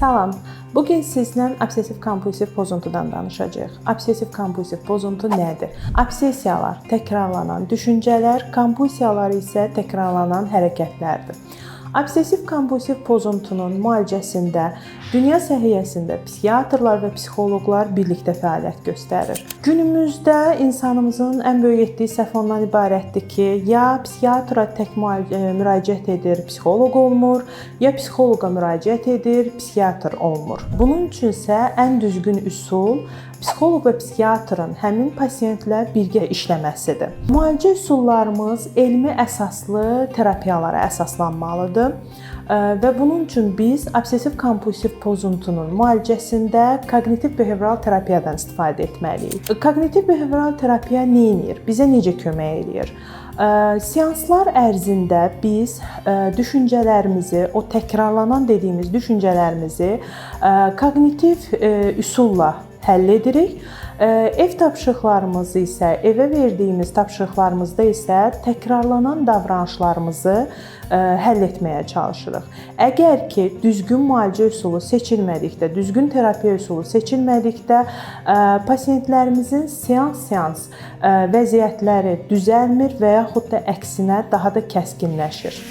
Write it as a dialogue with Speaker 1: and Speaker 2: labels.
Speaker 1: Salam. Bugün sizlə obsessiv-kompulsiv pozuntudan danışacağıq. Obsessiv-kompulsiv pozuntu nədir? Obsessiyalar təkrarlanan düşüncələr, kompulsiyalar isə təkrarlanan hərəkətlərdir. Obsessiv-kompulsiv pozuntunun müalicəsində dünya səhiyyəsində psixiatrlar və psixoloqlar birlikdə fəaliyyət göstərir. Günümüzdə insanımızın ən böyük etdiyi səhv ondan ibarətdir ki, ya psixiatra tək müraciət edir, psixoloq olmur, ya psixoloqa müraciət edir, psixiatr olmur. Bunun üçün isə ən düzgün üsul psixoloq və psixiatrın həmin pasientlə birgə işləməsidir. Müalicə üsullarımız elmi əsaslı terapiyalara əsaslanmalıdır və bunun üçün biz obsessiv-kompulsiv pozuntunun müalicəsində koqnitiv-behavioral terapiyadan istifadə etməliyik. Koqnitiv-behavioral terapiya nə edir? Bizə necə kömək edir? Seanslar ərzində biz düşüncələrimizi, o təkrarlanan dediyimiz düşüncələrimizi koqnitiv üsulla həll edirik. Ev tapşırıqlarımızı isə, evə verdiyimiz tapşırıqlarımızda isə təkrarlanan davranışlarımızı həll etməyə çalışırıq. Əgər ki, düzgün müalicə üsulu seçilmədikdə, düzgün terapiya üsulu seçilmədikdə pasientlərimizin seans vəziyyətləri düzəlmir və yaxud da əksinə daha da kəskinləşir.